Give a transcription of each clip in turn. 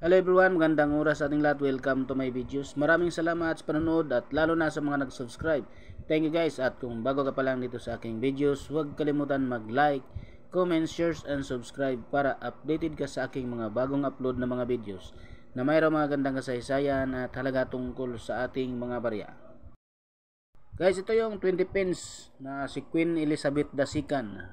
Hello everyone, magandang oras sa ating lahat. Welcome to my videos. Maraming salamat sa panonood at lalo na sa mga nag-subscribe. Thank you guys, at kung bago ka pa lang dito sa aking videos, huwag kalimutan mag-like, comment, share, and subscribe para updated ka sa aking mga bagong upload na mga videos na mayroong mga gandang kasaysayan at halaga tungkol sa ating mga barya. Guys, ito yung 20 pence na si Queen Elizabeth II.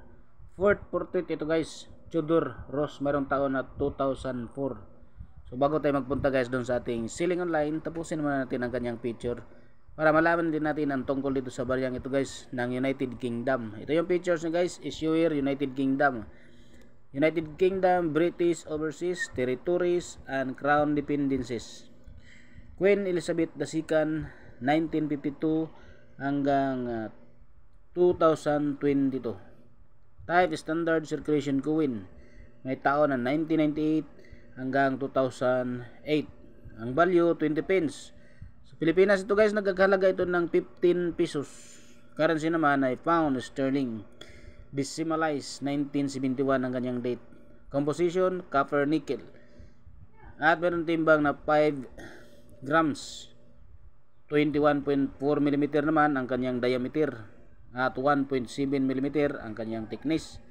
Fourth portrait ito guys, Tudor Rose, mayroong taon na 2004. So bago tayo magpunta guys doon sa ating Ceiling Online, tapusin muna natin ang kanyang picture para malaman din natin ang tungkol dito sa baryang ito guys ng United Kingdom. Ito yung pictures niya guys, issue here United Kingdom. United Kingdom, British Overseas Territories and Crown Dependencies. Queen Elizabeth II 1952 hanggang 2022. Type Standard Circulation Coin. May taon na 1998 hanggang 2008. Ang value 20 pence. Sa Pilipinas ito guys, nagkakahalaga ito ng 15 pesos. Currency naman ay pound sterling. Decimalized 1971 ang kanyang date. Composition copper nickel. At meron timbang na 5 grams. 21.4 mm naman ang kanyang diameter. At 1.7 mm ang kanyang thickness.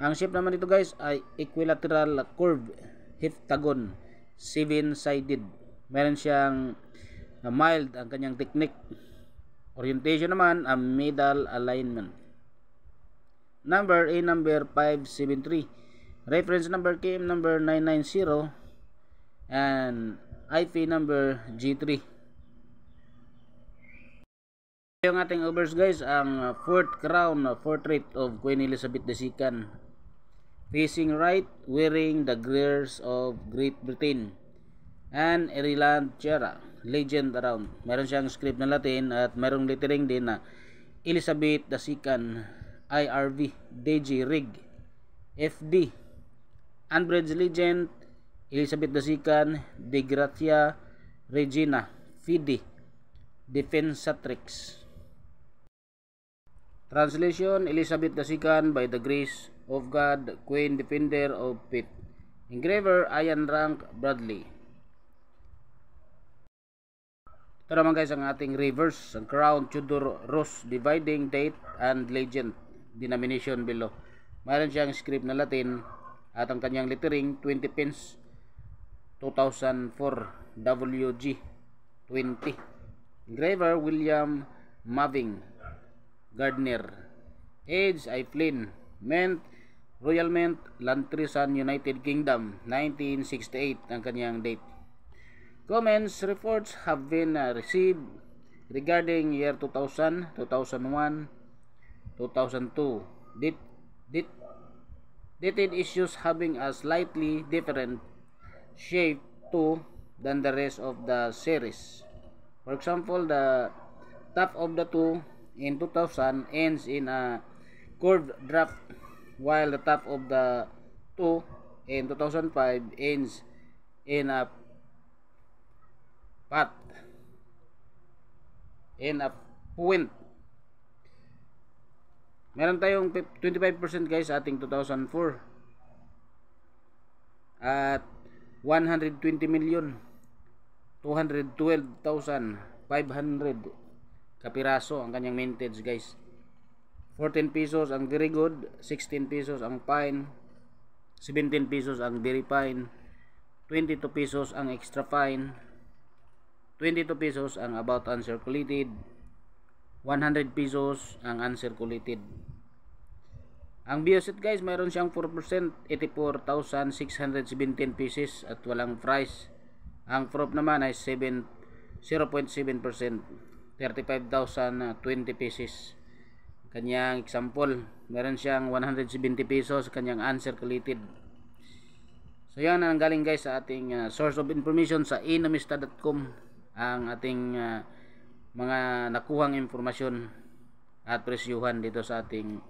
Ang shape naman dito guys ay equilateral curve heptagon, 7-sided. Meron siyang mild ang kanyang technique. Orientation naman ang middle alignment. Number A number 573. Reference number KM number 990 and IP number G3. Yung ating overs guys, ang fourth crown portrait of Queen Elizabeth II. Facing right, wearing the gears of Great Britain and Ireland tiara, legend around. Meron siyang script na Latin at merong lettering din na Elizabeth II, IRV, DG Rig, FD, Unbridged Legend, Elizabeth II, De Gratia Regina, Fide, Defensatrix. Translation: Elizabeth II by the grace of God, Queen Defender of Faith. Engraver Ian Rank Bradley. Ito naman guys ang ating reverse, ang crown Tudor Rose, dividing date and legend, denomination below. Mayroon siyang script na Latin at ang kanyang lettering 20 pence 2004 WG 20. Engraver William Maving Gardner. Age ay Flynn. Mint Royal Mint, Lantrisan, United Kingdom, 1968 ang kanyang date. Comments, reports have been received regarding year 2000, 2001, 2002. Dated issues having a slightly different shape too than the rest of the series. For example, the top of the two in 2000 ends in a curved drop, while the top of the two in 2005 ends in a path, in a point. Meron tayong 25% guys sa ating 2004 at 120,212,500 kapiraso ang kanyang mintage guys. 14 pesos ang very good, 16 pesos ang fine, 17 pesos ang very fine, 22 pesos ang extra fine, 22 pesos ang about uncirculated, 100 pesos ang uncirculated. Ang bioset guys, mayroon siyang 4%, 84,617 pieces at walang price. Ang proof naman ay 0.7%, 35,020 pieces. Kanyang example, meron siyang 170 pesos kanyang uncirculated. So yan ang galing guys sa ating source of information sa inamista.com, ang ating mga nakuhang informasyon at presyuhan dito sa ating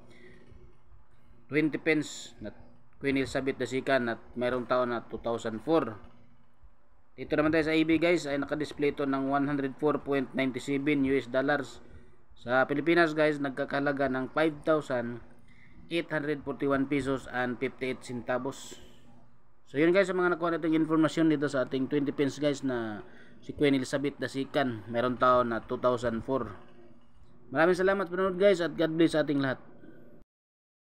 20 pence na Queen Elizabeth II at mayroong taon na 2004. Dito naman tayo sa EB guys, ay nakadisplay ito ng 104.97 US dollars. Sa Pilipinas guys, nagkakahalaga ng 5,841 pesos and 58 centavos. So yun guys, sa mga nakuha nating informasyon dito sa ating 20 pence guys na si Queen Elizabeth II, meron taon na 2004. Maraming salamat panonood guys, at God bless sa ating lahat.